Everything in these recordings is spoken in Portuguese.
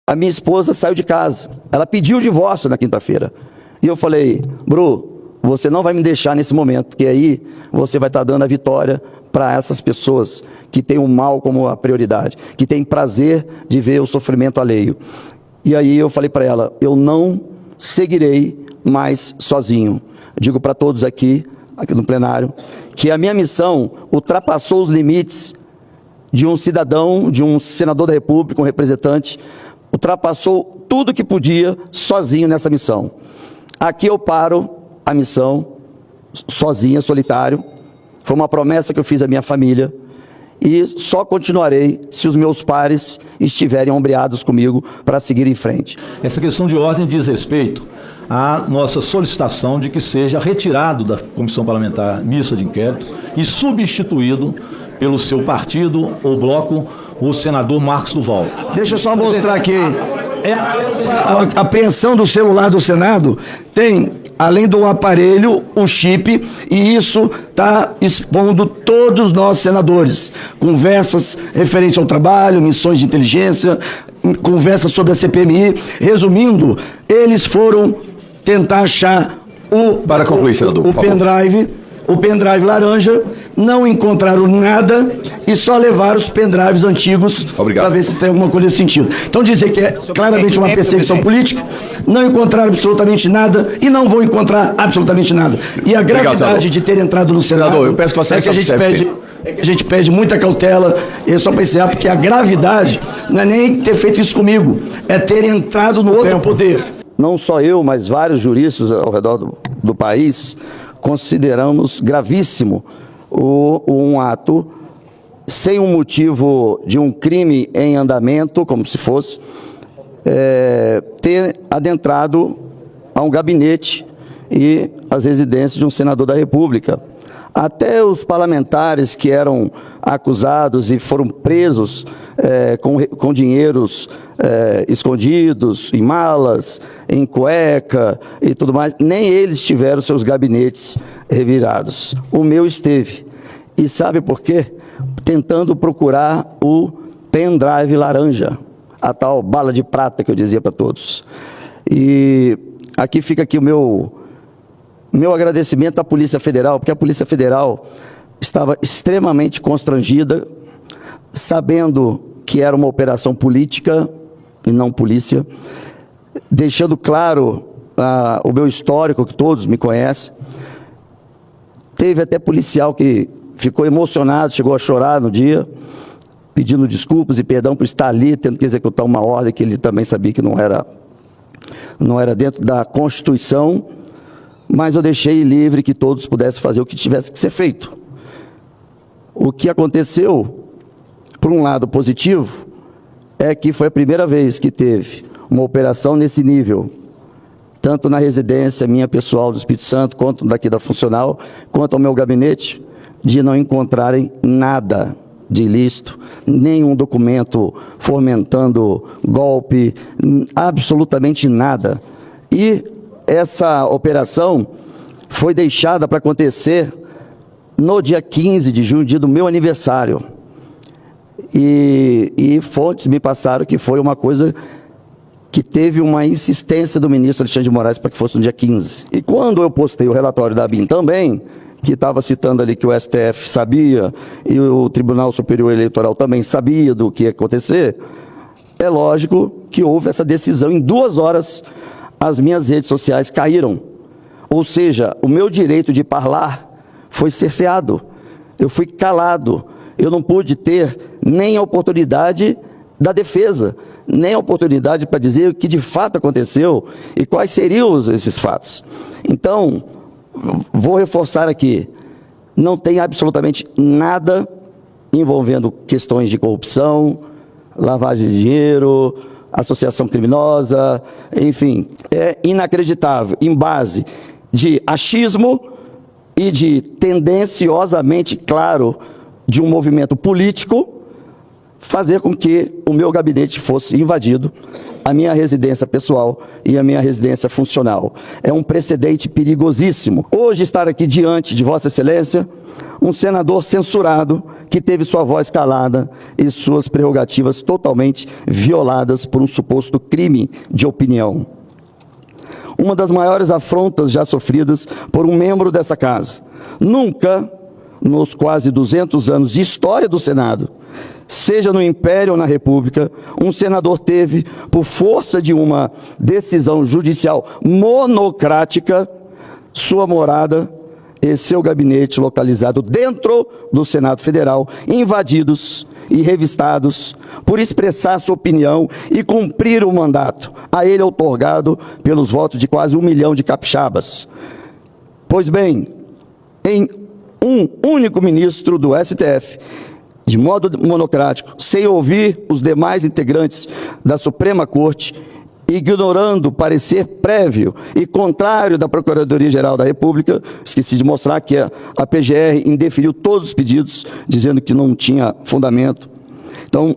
A minha esposa saiu de casa, ela pediu o divórcio na quinta-feira. E eu falei, Bru, você não vai me deixar nesse momento, porque aí você vai estar dando a vitória para essas pessoas que têm o mal como a prioridade, que têm prazer de ver o sofrimento alheio. E aí eu falei para ela, eu não seguirei mais sozinho. Digo para todos aqui no plenário, que a minha missão ultrapassou os limites de um cidadão, de um senador da República, um representante, ultrapassou tudo que podia sozinho nessa missão. Aqui eu paro a missão, sozinha, solitário. Foi uma promessa que eu fiz à minha família e só continuarei se os meus pares estiverem ombreados comigo para seguir em frente. Essa questão de ordem diz respeito à nossa solicitação de que seja retirado da Comissão Parlamentar Mista de Inquérito e substituído pelo seu partido ou bloco, o senador Marcos Duval. Deixa eu só mostrar aqui. A apreensão do celular do Senado tem, além do aparelho, o chip, e isso está expondo todos nós senadores. Conversas referentes ao trabalho, missões de inteligência, conversas sobre a CPMI. Resumindo, eles foram tentar achar Para concluir, senador, o pendrive laranja, não encontraram nada e só levaram os pendrives antigos para ver se tem alguma coisa nesse sentido. Então dizer que é claramente uma perseguição política, não encontraram absolutamente nada e não vão encontrar absolutamente nada. E a gravidade de ter entrado no Senado, senador, eu peço que você é que a gente pede muita cautela, e só para encerrar, porque a gravidade não é nem ter feito isso comigo, é ter entrado no outro poder. Não só eu, mas vários juristas ao redor do país consideramos gravíssimo um ato sem um motivo de um crime em andamento, como se fosse, ter adentrado a um gabinete e as residências de um senador da República. Até os parlamentares que eram acusados e foram presos com dinheiros escondidos, em malas, em cueca e tudo mais, nem eles tiveram seus gabinetes revirados. O meu esteve. E sabe por quê? Tentando procurar o pendrive laranja, a tal bala de prata que eu dizia para todos. E aqui fica aqui o meu agradecimento à Polícia Federal, porque a Polícia Federal estava extremamente constrangida, sabendo que era uma operação política e não polícia, deixando claro o meu histórico, que todos me conhecem. Teve até policial que ficou emocionado, chegou a chorar no dia, pedindo desculpas e perdão por estar ali, tendo que executar uma ordem que ele também sabia que não era dentro da Constituição, mas eu deixei livre que todos pudessem fazer o que tivesse que ser feito. O que aconteceu, por um lado positivo, é que foi a primeira vez que teve uma operação nesse nível, tanto na residência minha pessoal do Espírito Santo, quanto daqui da funcional, quanto ao meu gabinete, de não encontrarem nada de ilícito, nenhum documento fomentando golpe, absolutamente nada. E essa operação foi deixada para acontecer no dia 15 de junho, dia do meu aniversário. E fontes me passaram que foi uma coisa que teve uma insistência do ministro Alexandre de Moraes para que fosse no dia 15. E quando eu postei o relatório da ABIN também, que estava citando ali que o STF sabia e o Tribunal Superior Eleitoral também sabia do que ia acontecer, é lógico que houve essa decisão. Em 2 horas, as minhas redes sociais caíram. Ou seja, o meu direito de falar foi cerceado. Eu fui calado. Eu não pude ter nem a oportunidade da defesa, nem a oportunidade para dizer o que de fato aconteceu e quais seriam esses fatos. Então, vou reforçar aqui, não tem absolutamente nada envolvendo questões de corrupção, lavagem de dinheiro, associação criminosa, enfim, é inacreditável, em base de achismo e de tendenciosamente claro de um movimento político, fazer com que o meu gabinete fosse invadido, a minha residência pessoal e a minha residência funcional. É um precedente perigosíssimo. Hoje estar aqui diante de Vossa Excelência, um senador censurado, que teve sua voz calada e suas prerrogativas totalmente violadas por um suposto crime de opinião. Uma das maiores afrontas já sofridas por um membro dessa casa. Nunca, nos quase 200 anos de história do Senado, seja no Império ou na República, um senador teve, por força de uma decisão judicial monocrática, sua morada e seu gabinete localizado dentro do Senado Federal, invadidos e revistados por expressar sua opinião e cumprir o mandato a ele outorgado pelos votos de quase 1 milhão de capixabas. Pois bem, em um único ministro do STF, de modo monocrático, sem ouvir os demais integrantes da Suprema Corte, ignorando o parecer prévio e contrário da Procuradoria-Geral da República, esqueci de mostrar que a PGR indeferiu todos os pedidos, dizendo que não tinha fundamento. Então,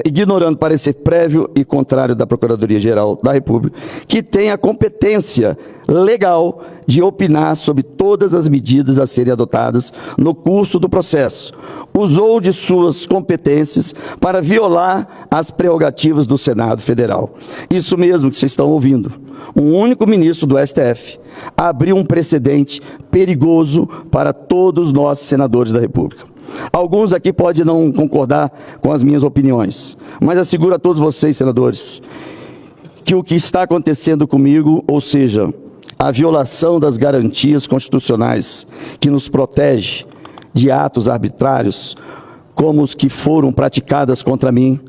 ignorando o parecer prévio e contrário da Procuradoria-Geral da República, que tem a competência legal de opinar sobre todas as medidas a serem adotadas no curso do processo, usou de suas competências para violar as prerrogativas do Senado Federal. Isso mesmo que vocês estão ouvindo. Um único ministro do STF abriu um precedente perigoso para todos nós, senadores da República. Alguns aqui podem não concordar com as minhas opiniões, mas asseguro a todos vocês, senadores, que o que está acontecendo comigo, ou seja, a violação das garantias constitucionais que nos protege de atos arbitrários, como os que foram praticados contra mim,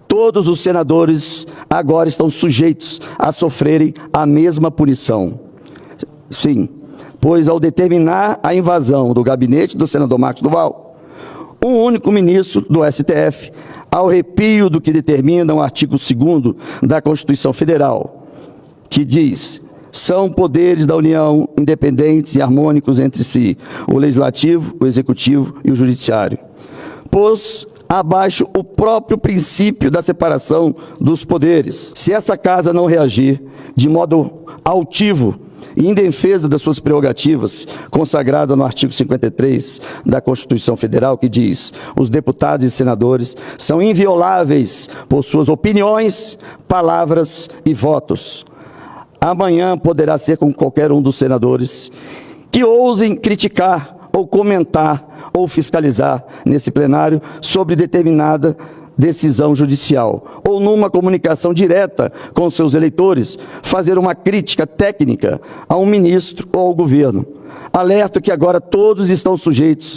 todos os senadores agora estão sujeitos a sofrerem a mesma punição. Sim, pois ao determinar a invasão do gabinete do senador Marcos Duval, um único ministro do STF, ao arrepio do que determina o artigo 2º da Constituição Federal, que diz: são poderes da União independentes e harmônicos entre si, o Legislativo, o Executivo e o Judiciário. Pôs abaixo o próprio princípio da separação dos poderes. Se essa casa não reagir de modo altivo e em defesa das suas prerrogativas, consagrada no artigo 53 da Constituição Federal, que diz: os deputados e senadores são invioláveis por suas opiniões, palavras e votos. Amanhã poderá ser com qualquer um dos senadores que ousem criticar ou comentar ou fiscalizar nesse plenário sobre determinada decisão judicial, ou numa comunicação direta com seus eleitores, fazer uma crítica técnica a um ministro ou ao governo. Alerto que agora todos estão sujeitos